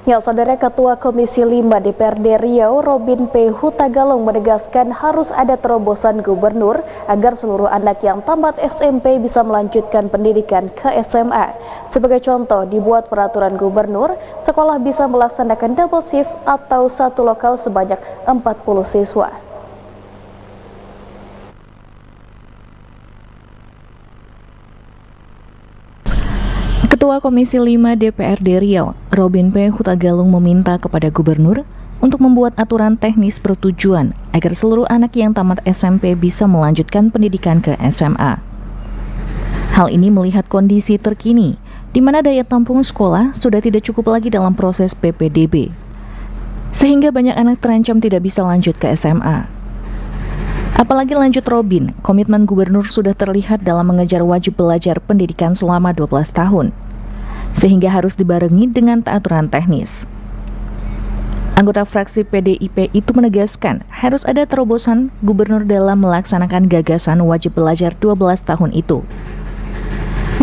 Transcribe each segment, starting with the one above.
Ya, Saudara, Ketua Komisi 5 DPRD Riau, Robin P. Hutagalung menegaskan harus ada terobosan gubernur agar seluruh anak yang tamat SMP bisa melanjutkan pendidikan ke SMA. Sebagai contoh, dibuat peraturan gubernur, sekolah bisa melaksanakan double shift atau satu lokal sebanyak 40 siswa. Ketua Komisi 5 DPRD Riau, Robin P. Hutagalung meminta kepada gubernur untuk membuat aturan teknis bertujuan agar seluruh anak yang tamat SMP bisa melanjutkan pendidikan ke SMA. Hal ini melihat kondisi terkini, di mana daya tampung sekolah sudah tidak cukup lagi dalam proses PPDB, sehingga banyak anak terancam tidak bisa lanjut ke SMA. Apalagi lanjut Robin, komitmen gubernur sudah terlihat dalam mengejar wajib belajar pendidikan selama 12 tahun. Sehingga harus dibarengi dengan aturan teknis. Anggota fraksi PDIP itu menegaskan harus ada terobosan gubernur dalam melaksanakan gagasan wajib belajar 12 tahun itu.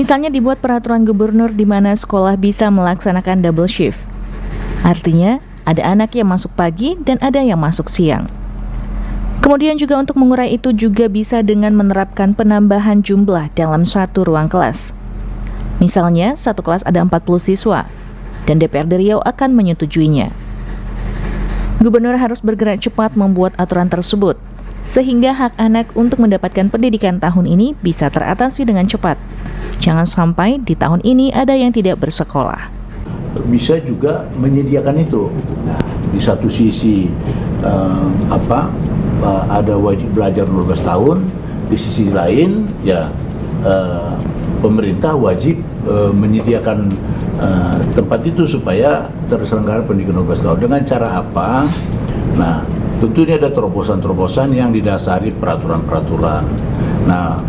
Misalnya dibuat peraturan gubernur di mana sekolah bisa melaksanakan double shift. Artinya, ada anak yang masuk pagi dan ada yang masuk siang. Kemudian juga untuk mengurai itu juga bisa dengan menerapkan penambahan jumlah dalam satu ruang kelas. Misalnya, satu kelas ada 40 siswa, dan DPRD Riau akan menyetujuinya. Gubernur harus bergerak cepat membuat aturan tersebut, sehingga hak anak untuk mendapatkan pendidikan tahun ini bisa teratasi dengan cepat. Jangan sampai di tahun ini ada yang tidak bersekolah. Bisa juga menyediakan itu. Nah, di satu sisi ada wajib belajar 12 tahun, di sisi lain ya pemerintah wajib menyediakan tempat itu supaya terselenggara pendidikan 12 tahun. Dengan cara apa? Nah, tentunya ada terobosan-terobosan yang didasari peraturan-peraturan. Nah,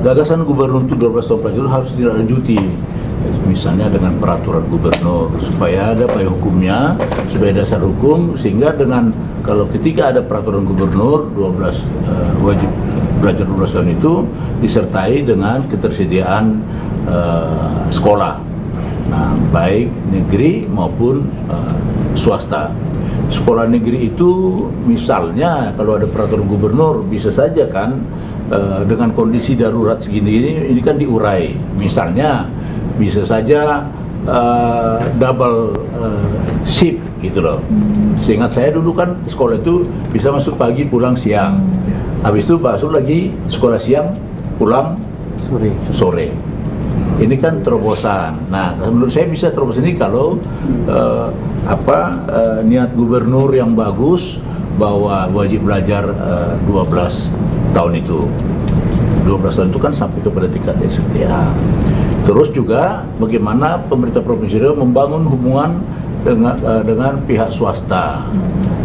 gagasan gubernur untuk 12 tahun pelajaran harus dilanjuti. Misalnya dengan peraturan gubernur supaya ada payung hukumnya, supaya dasar hukum, sehingga dengan kalau ketika ada peraturan gubernur 12 wajib belajar 12 tahun itu disertai dengan ketersediaan sekolah, nah baik negeri maupun swasta. Sekolah negeri itu misalnya kalau ada peraturan gubernur bisa saja kan dengan kondisi darurat segini ini kan diurai, misalnya bisa saja double shift gitu loh. Seingat saya dulu kan sekolah itu bisa masuk pagi pulang siang, habis itu masuk lagi sekolah siang pulang sore. Ini kan terobosan. Nah, menurut saya bisa terobosan ini kalau niat gubernur yang bagus bahwa wajib belajar 12 tahun itu. 12 tahun itu kan sampai kepada tingkat SMTA. Terus juga bagaimana pemerintah Provinsi Riau membangun hubungan dengan pihak swasta.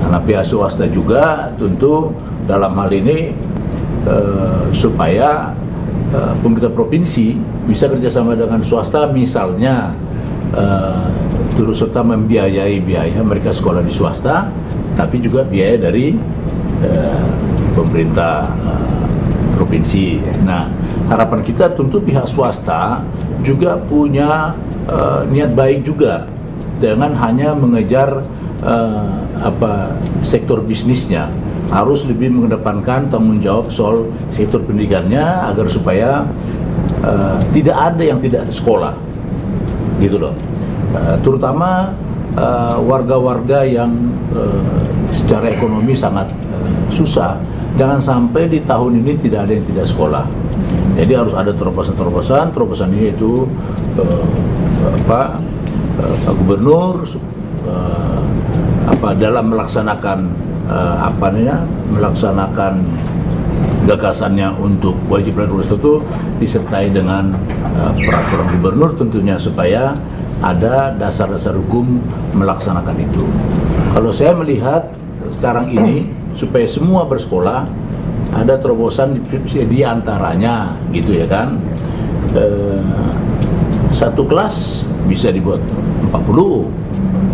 Karena pihak swasta juga tentu dalam hal ini supaya pemerintah provinsi bisa kerjasama dengan swasta, misalnya turut serta membiayai biaya mereka sekolah di swasta, tapi juga biaya dari pemerintah provinsi. Nah, harapan kita tentu pihak swasta juga punya niat baik juga, jangan hanya mengejar sektor bisnisnya, harus lebih mengedepankan tanggung jawab soal sektor pendidikannya agar supaya tidak ada yang tidak sekolah, gitu loh. Terutama warga-warga yang secara ekonomi sangat susah, jangan sampai di tahun ini tidak ada yang tidak sekolah. Jadi harus ada terobosan-terobosan. Terobosan ini itu Pak Gubernur dalam melaksanakan melaksanakan gagasannya untuk wajib belajar itu disertai dengan peraturan gubernur tentunya supaya ada dasar-dasar hukum melaksanakan itu. Kalau saya melihat sekarang ini supaya semua bersekolah ada terobosan di antaranya gitu ya kan, satu kelas bisa dibuat 40,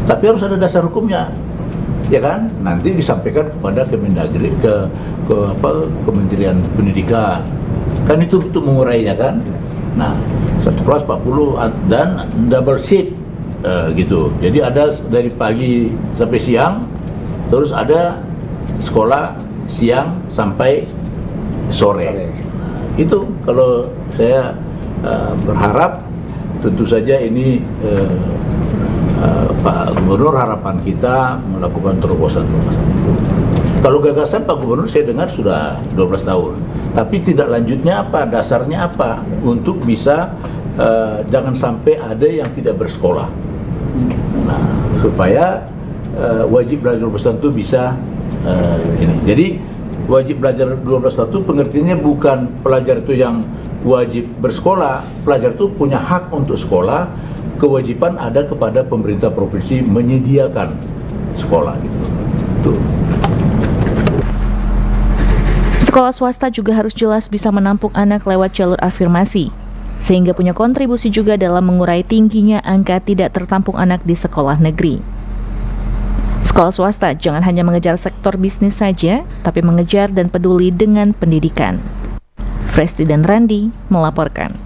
tapi harus ada dasar hukumnya ya kan, nanti disampaikan kepada Kemendagri, ke Kementerian Pendidikan kan, itu untuk mengurainya kan. Nah, satu kelas 40 dan double shift gitu. Jadi ada dari pagi sampai siang, terus ada sekolah siang sampai sore. Itu kalau saya berharap, tentu saja ini Pak Gubernur, harapan kita melakukan terobosan-terobosan itu. Kalau gagasan Pak Gubernur saya dengar sudah 12 tahun, tapi tidak lanjutnya apa, dasarnya apa untuk bisa jangan sampai ada yang tidak bersekolah. Nah, supaya wajib belajar 12 tahun itu bisa ini. Jadi wajib belajar 12 tahun itu pengertiannya bukan pelajar itu yang wajib bersekolah, pelajar itu punya hak untuk sekolah, kewajiban ada kepada pemerintah provinsi menyediakan sekolah gitu. Tuh. Sekolah swasta juga harus jelas bisa menampung anak lewat jalur afirmasi, sehingga punya kontribusi juga dalam mengurai tingginya angka tidak tertampung anak di sekolah negeri. Sekolah swasta jangan hanya mengejar sektor bisnis saja, tapi mengejar dan peduli dengan pendidikan. Fresti dan Randi melaporkan.